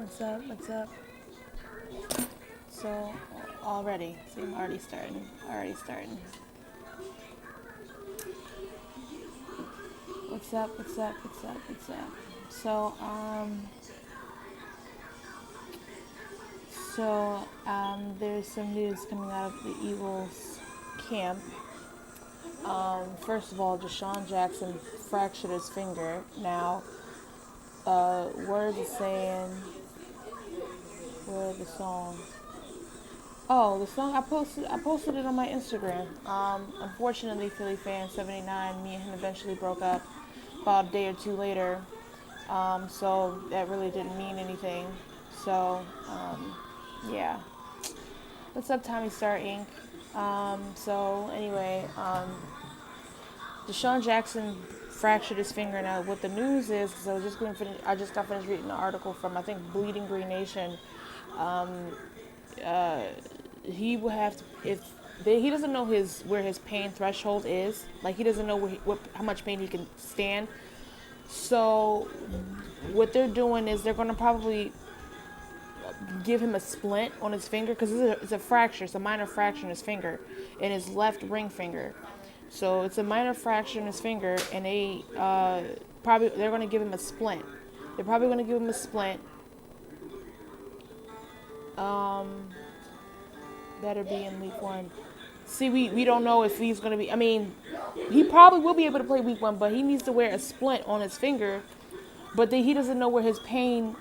What's up? What's up? So, already. See, I'm already starting. Already starting. What's up? What's up? What's up? What's up? So, there's some news coming out of the Eagles camp. First of all, Deshaun Jackson fractured his finger. Now, words are saying, where's the song? Oh, the song I posted it on my Instagram. Unfortunately, Philly fan 79, me and him eventually broke up about a day or two later. So that really didn't mean anything. So, yeah. What's up, Tommy Star Inc? So anyway, Deshaun Jackson fractured his finger. Now, what the news is, because I just got finished reading an article from I think Bleeding Green Nation. He will have to he doesn't know where his pain threshold is. Like he doesn't know how much pain he can stand. So what they're doing is they're going to probably give him a splint on his finger because it's a fracture. It's a minor fracture in his finger, in his left ring finger. So it's a minor fracture in his finger, and they're going to give him a splint. They're probably going to give him a splint. Better be in week 1. See, we don't know if he's going to be. I mean, he probably will be able to play week 1, but he needs to wear a splint on his finger. But he doesn't know where his pain.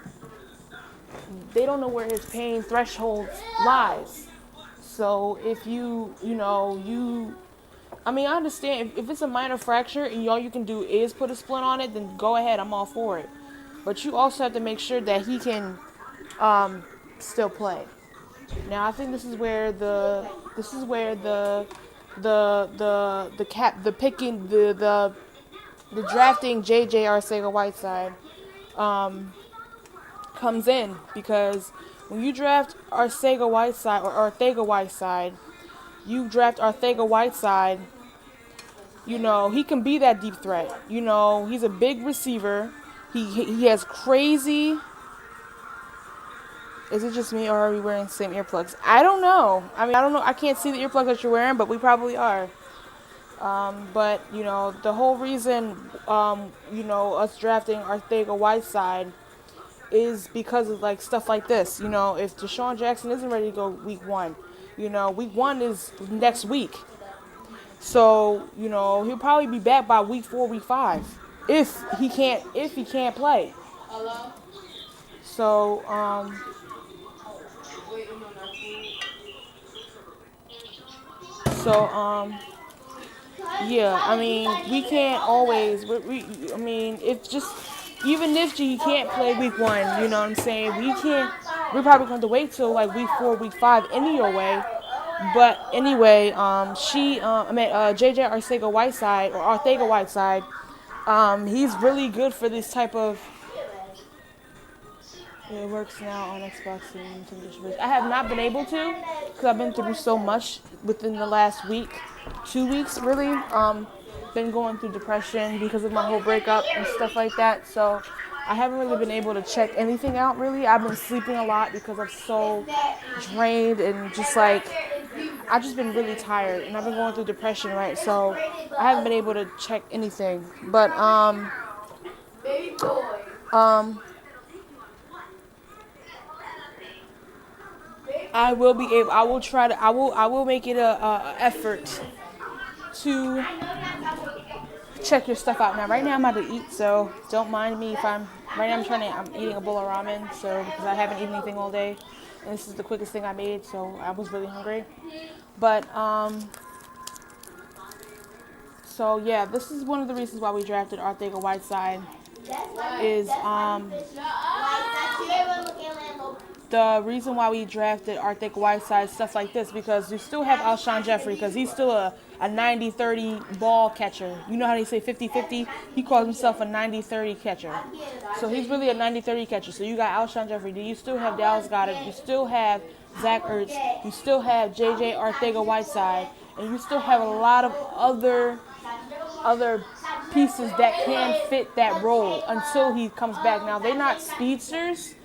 They don't know where his pain threshold lies. So if I mean, I understand if it's a minor fracture and all you can do is put a splint on it, then go ahead. I'm all for it. But you also have to make sure that he can still play. Now I think this is where the drafting JJ Arcega-Whiteside comes in, because when you draft Arcega-Whiteside, you draft Arcega-Whiteside, he can be that deep threat. He's a big receiver. He has crazy. Is it just me, or are we wearing the same earplugs? I don't know. I mean, I don't know. I can't see the earplugs that you're wearing, but we probably are. But, the whole reason, us drafting Arcega-Whiteside is because of, stuff like this. If Deshaun Jackson isn't ready to go week 1, week 1 is next week. So, he'll probably be back by week 4, week 5, if he can't play. So, yeah, I mean, we can't always, I mean, even if he can't play week 1, you know what I'm saying? We're probably going to wait till week 4, week 5 anyway. But anyway, JJ Arcega-Whiteside, or Arcega-Whiteside, he's really good for this type of. It works now on Xbox and Nintendo Switch. I have not been able to, because I've been through so much within the last week, 2 weeks really. Been going through depression because of my whole breakup and stuff like that. So I haven't really been able to check anything out really. I've been sleeping a lot because I'm so drained and I've just been really tired, and I've been going through depression, right? So I haven't been able to check anything. But I will make it a effort to check your stuff out. Now, right now I'm about to eat, so don't mind me right now I'm eating a bowl of ramen, so, because I haven't eaten anything all day, and this is the quickest thing I made, so I was really hungry. But, so yeah, this is one of the reasons why we drafted Arcega-Whiteside, is, the reason why we drafted Arcega-Whiteside, stuff like this, because you still have Alshon Jeffrey, because he's still a 90-30 ball catcher. You know how they say 50-50? He calls himself a 90-30 catcher. So he's really a 90-30 catcher. So you got Alshon Jeffrey. You still have Dallas Goedert. You still have Zach Ertz. You still have JJ Arcega-Whiteside. And you still have a lot of other pieces that can fit that role until he comes back. Now, they're not speedsters,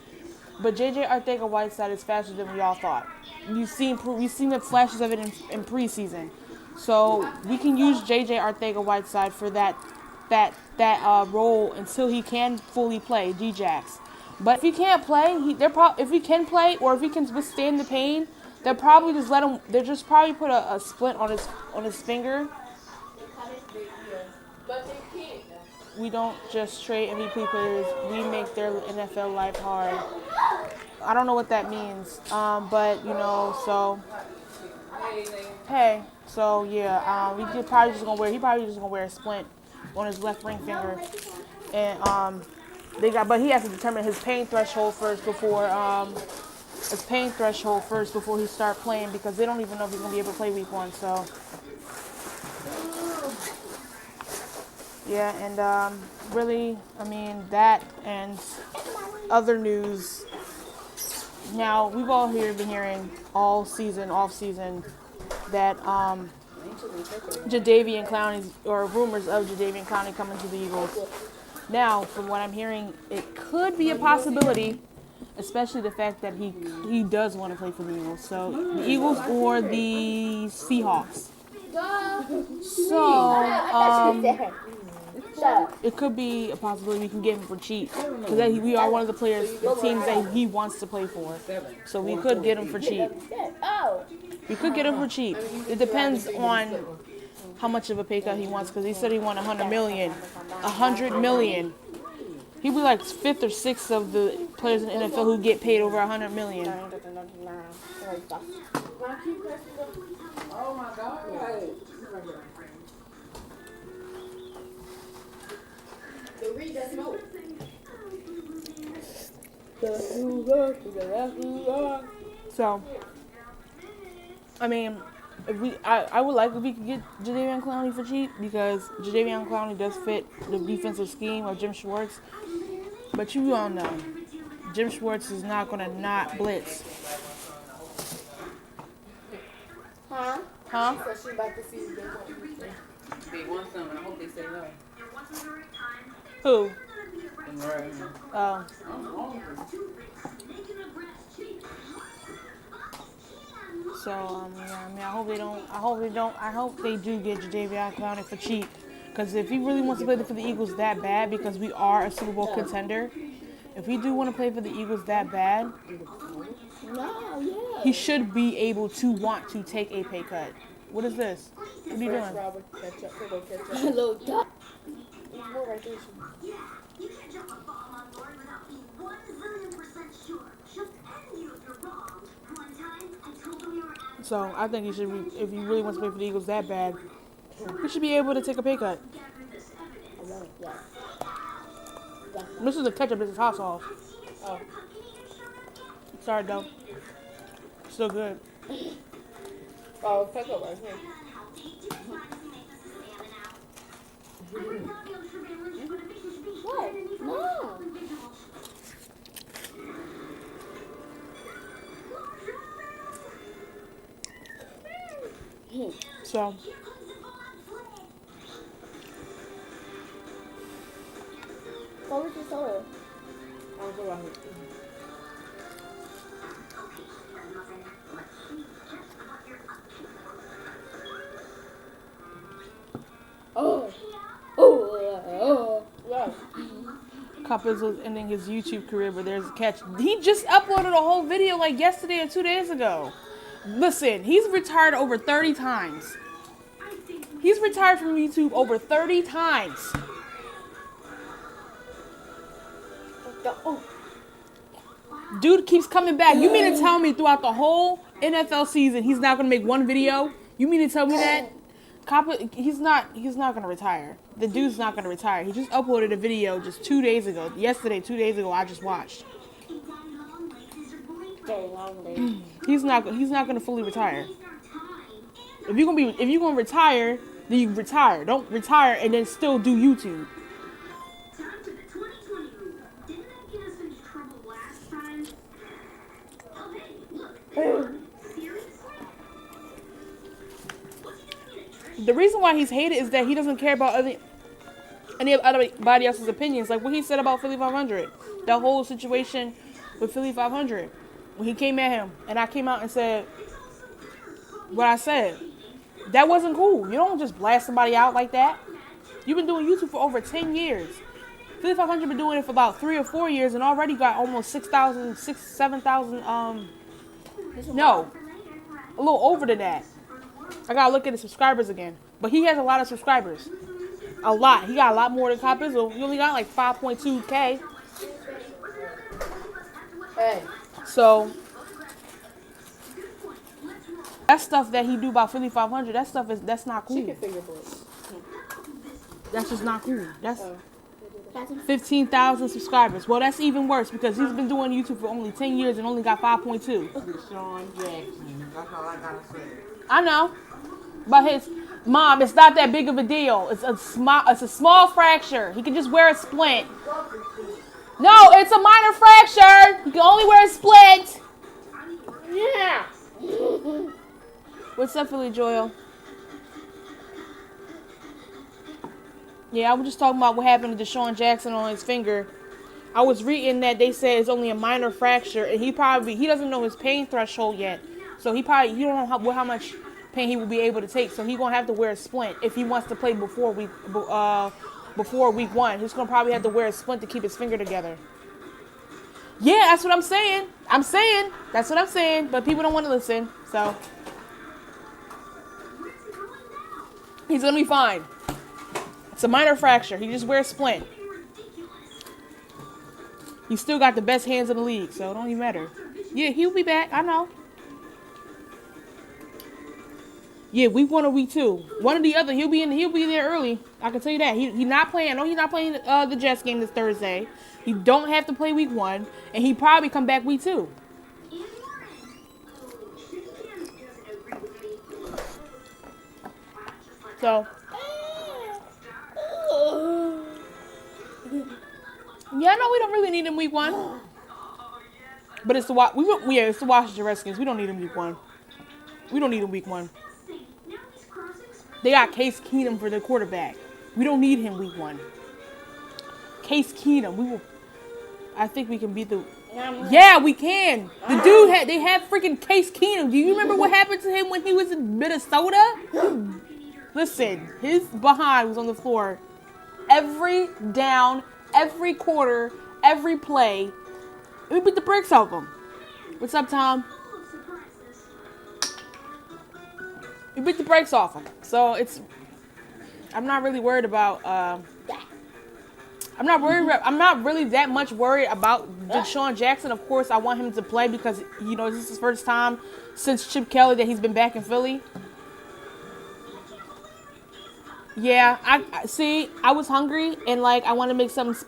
But JJ Arcega-Whiteside is faster than we all thought. We've seen the flashes of it in preseason. So we can use JJ Arcega-Whiteside for that role until he can fully play Djax. But if he can't play, if he can play or if he can withstand the pain, they'll probably just let him. They'll just probably put a splint on his finger. But they can't. We don't just trade MVP players. We make their NFL life hard. I don't know what that means, but so hey, so yeah, he probably just gonna wear a splint on his left ring finger, and but he has to determine his pain threshold first before he start playing, because they don't even know if he's gonna be able to play week 1. So yeah, and really, I mean that and other news. Now we've all been hearing all season, off season, that Jadeveon Clowney, or rumors of Jadeveon Clowney coming to the Eagles. Now, from what I'm hearing, it could be a possibility, especially the fact that he does want to play for the Eagles. So the Eagles or the Seahawks. So it could be a possibility we can get him for cheap, because we are one of the teams that he wants to play for. So we could get him for cheap. We could get him for cheap. It depends on how much of a pay cut he wants, because he said he wanted $100 million. $100 million. He'd be like 5th or 6th of the players in the NFL who get paid over $100 million. Oh my God. So, I mean, I would like if we could get Jadeveon Clowney for cheap, because Jadeveon Clowney does fit the defensive scheme of Jim Schwartz. But you all know, Jim Schwartz is not going to not blitz. Huh? So she about to see if they want some, and I hope they say no. Who? Oh. So yeah, I mean, I hope they do get Jadeveon Clowney for cheap, because if he really wants to play for the Eagles that bad, because we are a Super Bowl contender, if we do want to play for the Eagles that bad, he should be able to want to take a pay cut. What is this? What are you doing? Hello, Doc. So I think he should be, if he really wants to play for the Eagles that bad, he should be able to take a pay cut. This is a ketchup, this is hot sauce. Oh. Sorry, though. Still good. Oh, ketchup right here. What? No. So. What was the soda? I don't know. Yeah. Coppers was ending his YouTube career, but there's a catch. He just uploaded a whole video like yesterday or 2 days ago. Listen, he's retired over 30 times. He's retired from YouTube over 30 times. Dude keeps coming back. You mean to tell me throughout the whole NFL season he's not going to make one video? You mean to tell me that? He's not going to retire. The dude's not going to retire. He just uploaded a video just 2 days ago. Yesterday, 2 days ago, I just watched. He's not going to fully retire. If you're going to retire, then you retire. Don't retire and then still do YouTube. The reason why he's hated is that he doesn't care about anybody else's opinions. Like what he said about Philly 500. The whole situation with Philly 500 when he came at him, and I came out and said what I said. That wasn't cool. You don't just blast somebody out like that. You've been doing YouTube for over 10 years. Philly 500 been doing it for about 3 or 4 years and already got almost 7,000, no, a little over than that. I gotta look at the subscribers again. But he has a lot of subscribers. A lot. He got a lot more than Cop Izzle. He only got like 5.2K. Hey. So that stuff that he do about Philly 500, that's not cool. Chicken finger boys. That's just not cool. That's 15,000 subscribers. Well, that's even worse because he's been doing YouTube for only 10 years and only got 5.2. Deshaun Jackson. That's all I gotta say. I know. But his mom, it's not that big of a deal. It's a small fracture. He can just wear a splint. No, it's a minor fracture. He can only wear a splint. Yeah. What's up, Philly Joel? Yeah, I was just talking about what happened to Deshaun Jackson on his finger. I was reading that they said it's only a minor fracture, and he doesn't know his pain threshold yet. So he don't know how much pain he will be able to take. So he's gonna have to wear a splint if he wants to play before week 1. He's gonna probably have to wear a splint to keep his finger together. Yeah, that's what I'm saying. That's what I'm saying. But people don't want to listen, so he's gonna be fine. It's a minor fracture. He just wears a splint. He's still got the best hands in the league, so it don't even matter. Yeah, he'll be back. I know. Yeah, week 1 or week 2, one or the other. He'll be there early. I can tell you that. He's not playing. I know he's not playing the Jets game this Thursday. He don't have to play week 1, and he probably come back week 2. So. Yeah, I know we don't really need him week 1, but it's the Washington Redskins. We don't need him week 1. We don't need him week 1. They got Case Keenum for their quarterback. We don't need him week 1. Case Keenum, I think we can beat the. Yeah, we can. The dude they had freaking Case Keenum. Do you remember what happened to him when he was in Minnesota? Listen, his behind was on the floor every down, every quarter, every play. We beat the brakes off him. What's up, Tom? We beat the brakes off him. So I'm not really worried about. I'm not really that much worried about Deshaun Jackson. Of course, I want him to play because this is his first time since Chip Kelly that he's been back in Philly. Yeah, I was hungry and I want to make something.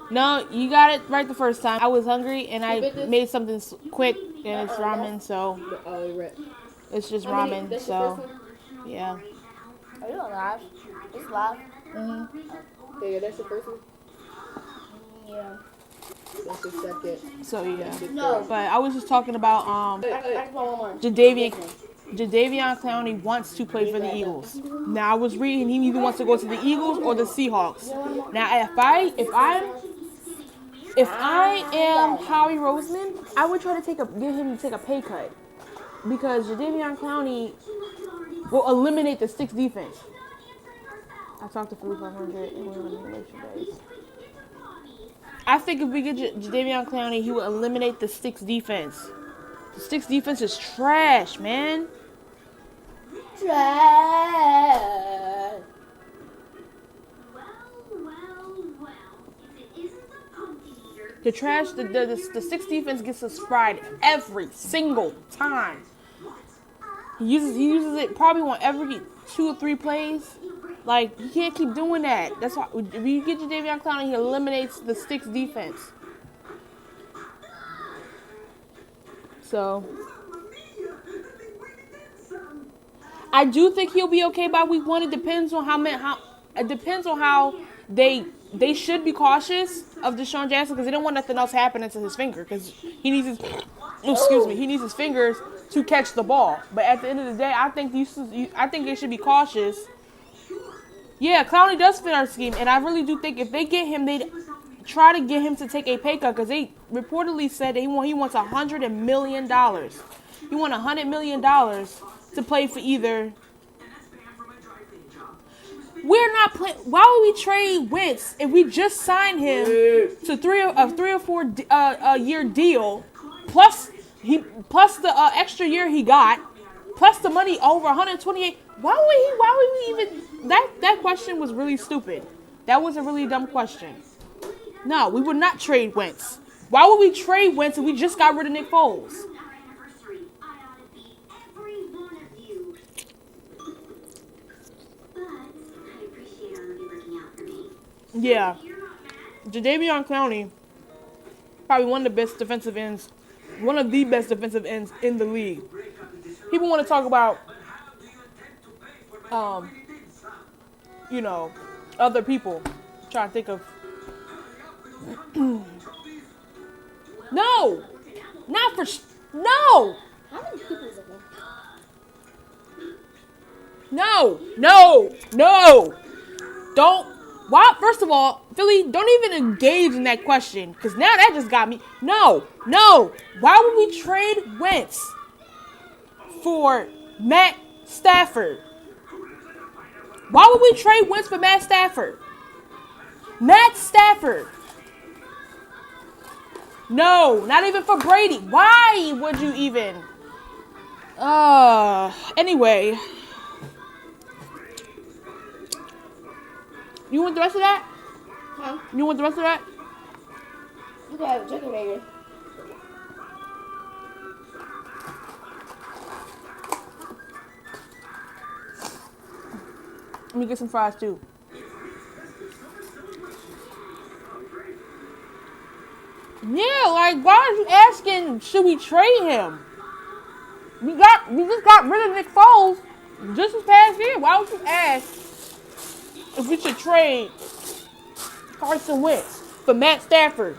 No, you got it right the first time. I was hungry and I made something quick and it's ramen, so it's just ramen. So yeah. Are you live? It's live. Mm-hmm. Yeah, that's your first one. Yeah. That's your second. So yeah. No. But I was just talking about Jadeveon Clowney wants to play for the Eagles. Now I was reading he either wants to go to the Eagles or the Seahawks. Now if I am Howie Roseman, I would try to get him to take a pay cut because Jadeveon Clowney will eliminate the sticks defense. I talked to Philly 500 and we're on elimination days. I think if we get Jadeveon Clowney, he will eliminate the sticks defense. The sticks defense is trash, man. Trash. The trash, the sticks defense gets us fried every single time. He uses it probably on every 2 or 3 plays. You can't keep doing that. That's why if you get Jadeveon Clowney, he eliminates the sticks defense. So I do think he'll be okay by week 1. It depends on how they should be cautious of Deshaun Jackson because they don't want nothing else happening to his finger because he needs his fingers to catch the ball. But at the end of the day, I think they should be cautious. Yeah, Clowney does fit our scheme, and I really do think if they get him, try to get him to take a pay cut because they reportedly said that he wants $100 million. He wants $100 million to play for either. We're not playing. Why would we trade Wentz if we just signed him to a 3 or 4 year deal, plus the extra year he got, plus the money over 128? Why would we even? That question was really stupid. That was a really dumb question. No, we would not trade Wentz. Why would we trade Wentz if we just got rid of Nick Foles? Yeah. Jadeveon Clowney, probably one of the best defensive ends, one of the best defensive ends in the league. People want to talk about, other people. I'm trying to think of. No! Not for. No! How many people is it? No! Don't. Why? First of all, Philly, don't even engage in that question, because now that just got me. No. Why would we trade Wentz for Matt Stafford? Why would we trade Wentz for Matt Stafford? Matt Stafford. No, not even for Brady. Why would you even? Anyway. You want the rest of that? Huh? You want the rest of that? You can have a chicken burger. Let me get some fries too. Yeah, like, why are you asking, should we trade him? We just got rid of Nick Foles just this past year. Why would you ask if we should trade Carson Wentz for Matt Stafford?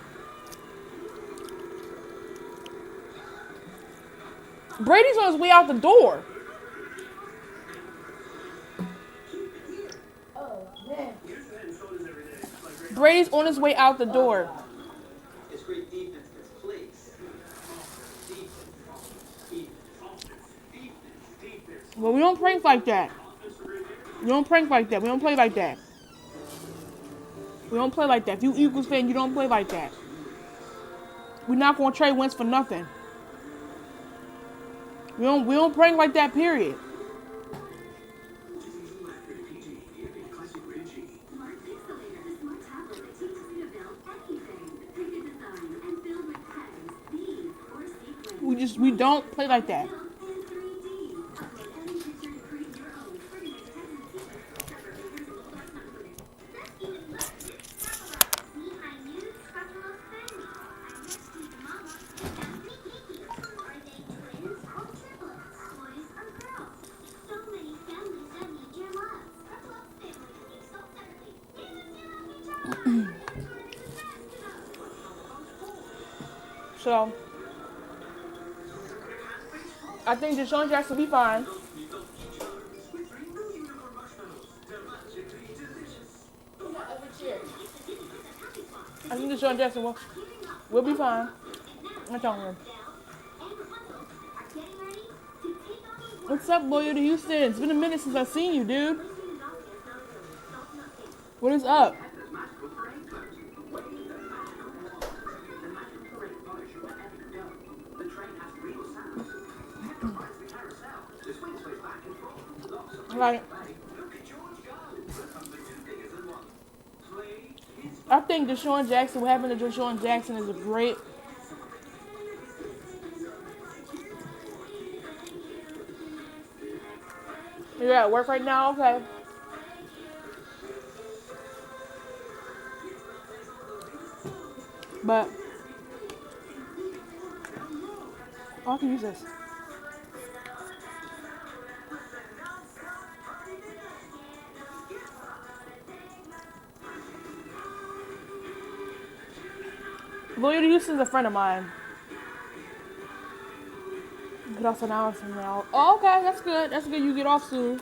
Brady's on his way out the door. Oh, man. Brady's on his way out the door. Well, we don't prank like that. We don't prank like that. We don't play like that. We don't play like that. If you Eagles fan, you don't play like that. We're not gonna trade Wentz for nothing. We don't prank like that, period. We don't play like that. So, I think Deshaun Jackson will be fine. I think Deshaun Jackson will be fine. I'm telling him. What's up, loyal to Houston? It's been a minute since I've seen you, dude. What is up? Like, I think Deshaun Jackson, what happened to Deshaun Jackson is a great. You're at work right now? Okay. But, I can use this. Loyal to Houston's a friend of mine. Get off an hour from now. Oh, okay, that's good. That's good. You get off soon.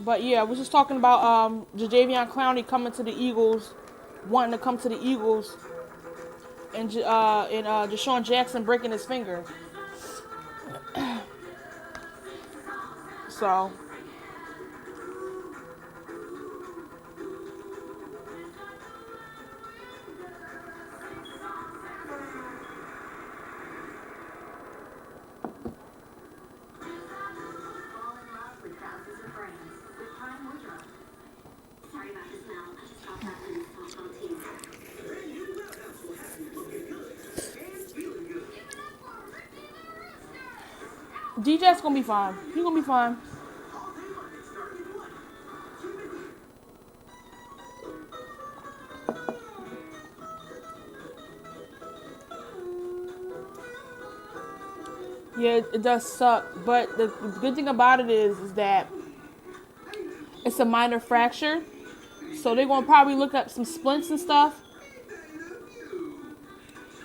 But yeah, we're just talking about Jadeveon Clowney coming to the Eagles wanting to come to the Eagles and Deshaun Jackson breaking his finger. So DJ's gonna be fine. He's gonna be fine. Yeah, it does suck, but the good thing about it is that it's a minor fracture, so they're gonna probably look up some splints and stuff.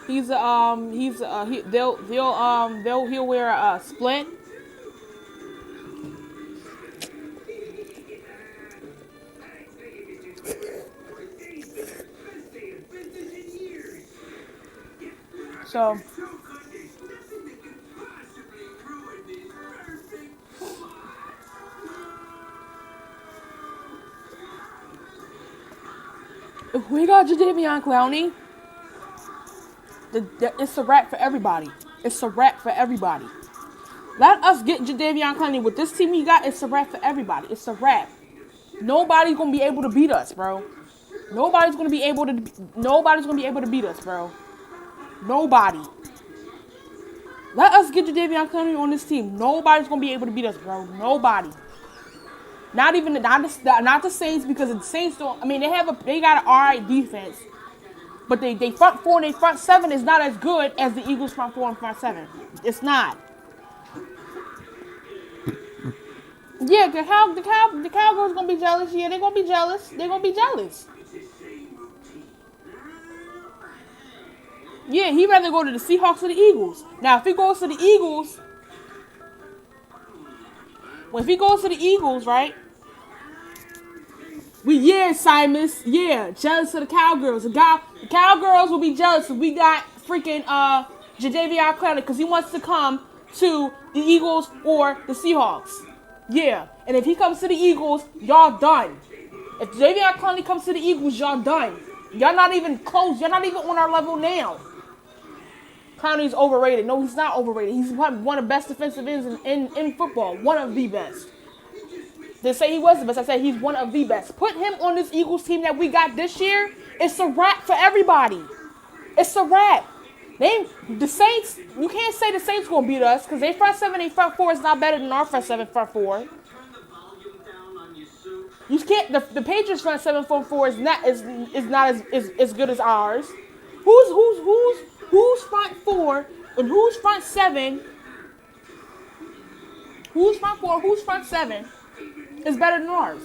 He'll wear a splint. So if we got Jadeveon Clowney, it's a wrap for everybody. It's a wrap for everybody. Let us get Jadeveon Clowney with this team we got. It's a wrap for everybody. It's a wrap. Nobody's gonna be able to beat us, bro. Nobody's gonna be able to beat us, bro. Nobody. Let us get Jadeveon Clowney on this team. Nobody's gonna be able to beat us, bro. Nobody. Not the Saints, because the Saints don't. I mean, they got an alright defense, but they front four and they front seven is not as good as the Eagles front four and front seven. It's not. Yeah, the Cowgirls gonna be jealous. Yeah, they're gonna be jealous. They're gonna be jealous. Yeah, he'd rather go to the Seahawks or the Eagles. Now, if he goes to the Eagles, right? Simus. Yeah, jealous of the Cowgirls. The Cowgirls will be jealous if we got freaking Jadeveon Clowney because he wants to come to the Eagles or the Seahawks. Yeah, and if he comes to the Eagles, y'all done. If Jadeveon Clowney comes to the Eagles, y'all done. Y'all not even close. Y'all not even on our level now. Clowney's overrated. No, he's not overrated. He's one of the best defensive ends in football. One of the best. They say he was the best. I said he's one of the best. Put him on this Eagles team that we got this year. It's a wrap for everybody. It's a wrap. The Saints, you can't say the Saints gonna beat us because they front seven, they front four is not better than our front seven, front four. You can't. The Patriots front seven, front four is not as good as ours. Who's front four and who's front seven? Who's front four? Who's front seven is better than ours?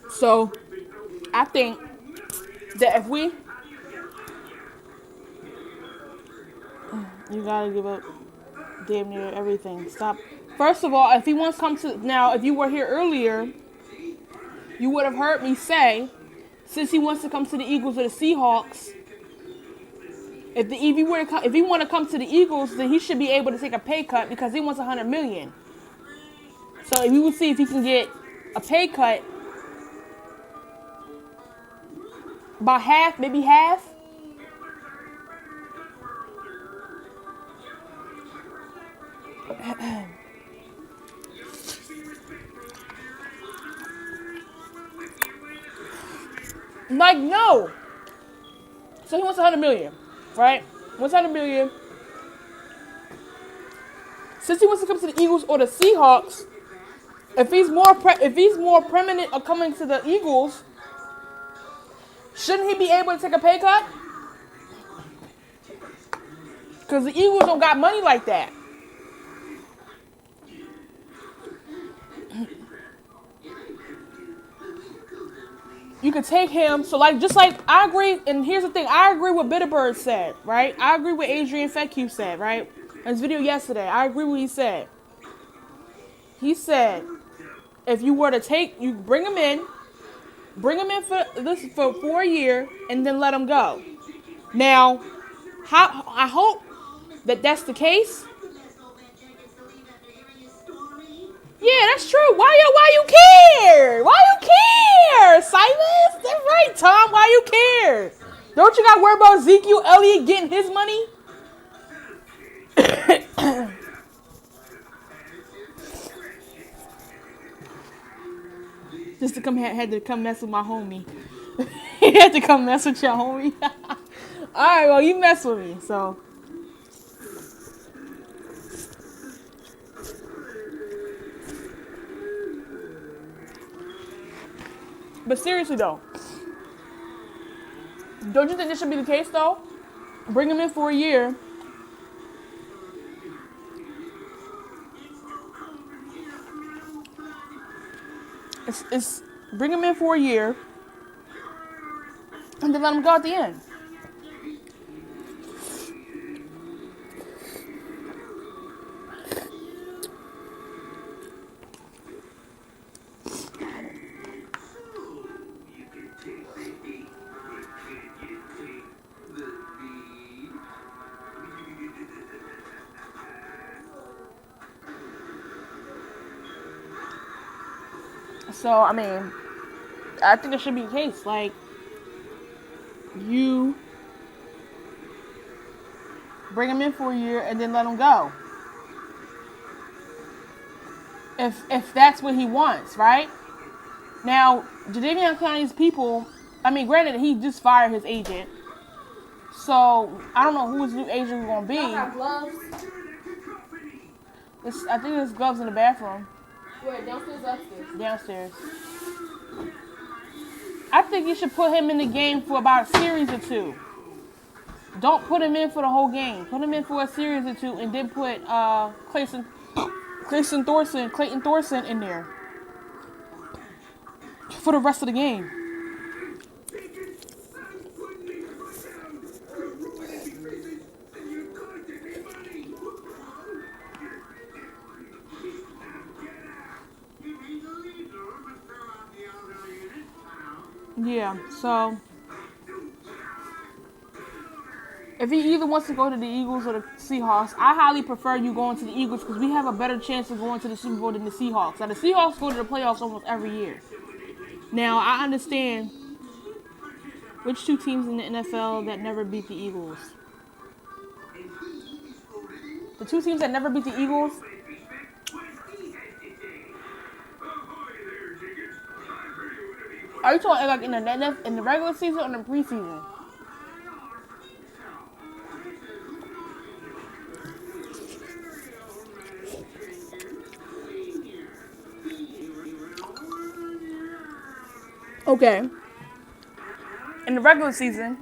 So, I think that if we, you gotta give up damn near everything. Stop. First of all, if he wants to come to, now, if you were here earlier, you would have heard me say, since he wants to come to the Eagles or the Seahawks, if he want to come to the Eagles, then he should be able to take a pay cut because he wants $100 million. So if we will see if he can get a pay cut, about half, maybe half. Like, no. So he wants $100 million, right? Wants $100 million. Since he wants to come to the Eagles or the Seahawks, if he's more prominent of coming to the Eagles, shouldn't he be able to take a pay cut? Because the Eagles don't got money like that. You could take him. So like, just like I agree. And here's the thing: I agree with Bitterbird said, right? I agree with Adrian Fetcu said, right? In his video yesterday, I agree with what he said. He said, if you were to take, you bring him in for a year, and then let him go. Now, how I hope that that's the case. Yeah, that's true. Why you care? Why you care, Silas? That's right, Tom. Why you care? Don't you got to worry about Ezekiel Elliott getting his money? Just to had to come mess with my homie. He had to come mess with your homie. All right, well, you mess with me, so. But seriously, though, don't you think this should be the case, though? Bring him in for a year. It's bring him in for a year, and then let him go at the end. So, I mean, I think it should be the case. Like, you bring him in for a year and then let him go. If that's what he wants, right? Now, Jadeveon Clowney's people, I mean, granted, he just fired his agent. So, I don't know who his new agent is going to be. Y'all got gloves? I think there's gloves in the bathroom. Where, downstairs or upstairs? Downstairs. I think you should put him in the game for about a series or two. Don't put him in for the whole game. Put him in for a series or two, and then put Clayton Thorson in there for the rest of the game. Yeah, so if he either wants to go to the Eagles or the Seahawks, I highly prefer you going to the Eagles because we have a better chance of going to the Super Bowl than the Seahawks. Now, the Seahawks go to the playoffs almost every year. Now, I understand which two teams in the NFL that never beat the Eagles. The two teams that never beat the Eagles. Are you talking like in the regular season or in the preseason? Okay. In the regular season,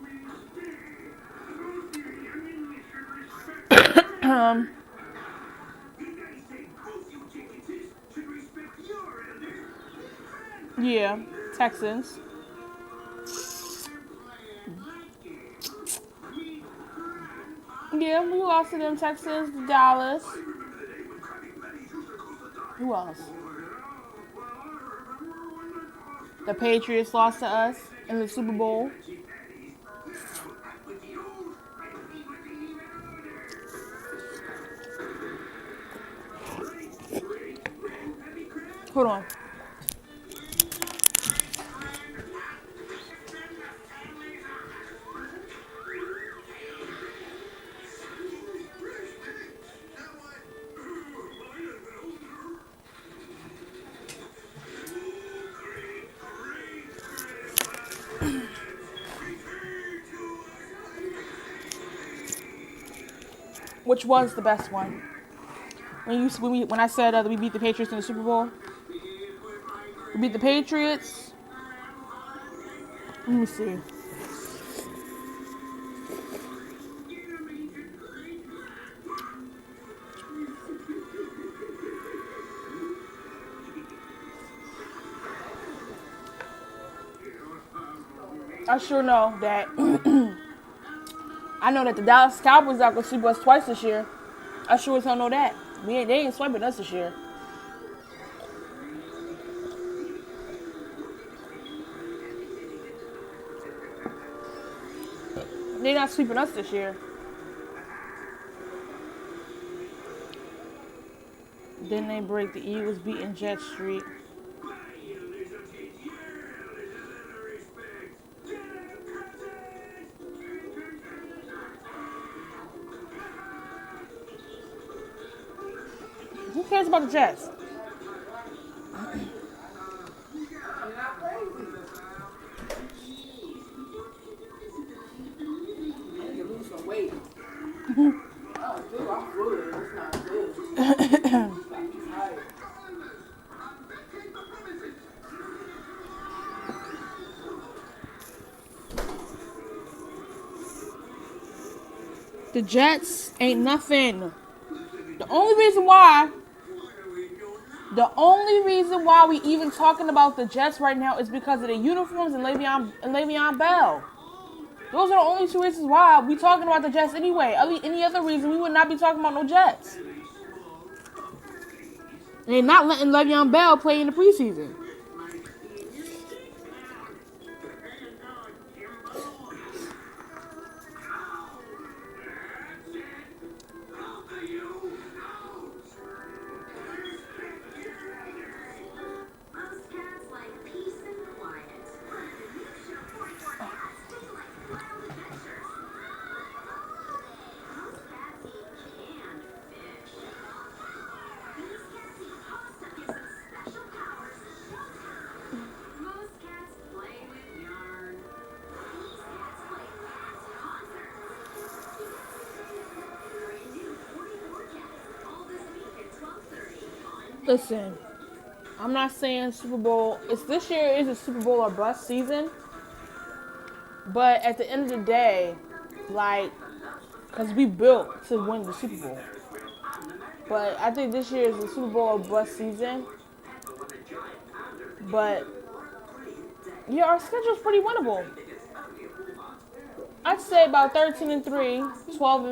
yeah, Texans. Yeah, we lost to them Texans, Dallas. Who else? The Patriots lost to us in the Super Bowl. Hold on. Which was the best one? When I said that we beat the Patriots in the Super Bowl, we beat the Patriots. Let me see. I sure know that. I know that the Dallas Cowboys are gonna sweep us twice this year. I sure as hell know that. They ain't swiping us this year. They not sweeping us this year. Then they break the Eagles beating Jet Street. Who cares about the Jets? You're not crazy. I need to lose some weight. Oh, dude, I'm good. It's not good. I'm tired. The Jets ain't nothing. The only reason why we even talking about the Jets right now is because of the uniforms and Le'Veon Bell. Those are the only two reasons why we talking about the Jets anyway. Any other reason, we would not be talking about no Jets. They're not letting Le'Veon Bell play in the preseason. Listen, I'm not saying Super Bowl. This year is a Super Bowl or bust season. But at the end of the day, like, because we built to win the Super Bowl. But I think this year is the Super Bowl or bust season. But yeah, our schedule's pretty winnable. I'd say about 13-3, 12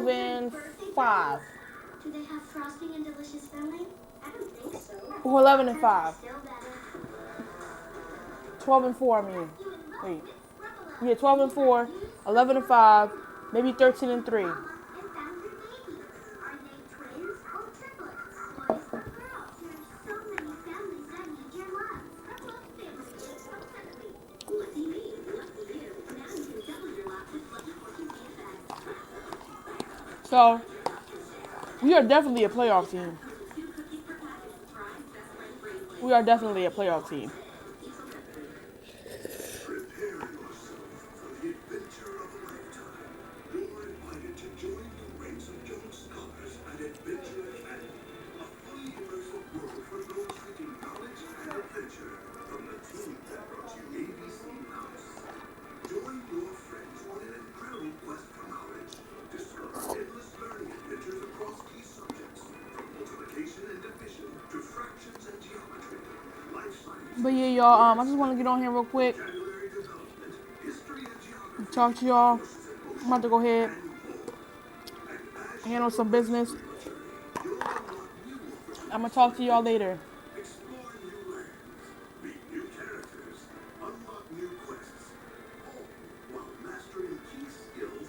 and 5. Do they have frosting and delicious filling? I don't think so. Or 11 and 5. 12 and 4, I mean. Wait. Yeah, 12 and 4, 11 and 5, maybe 13 and 3. So, we are definitely a playoff team. We are definitely a playoff team. But yeah, y'all, I just want to get on here real quick. Talk to y'all. I'm about to go ahead, handle some business. I'm going to talk to y'all later.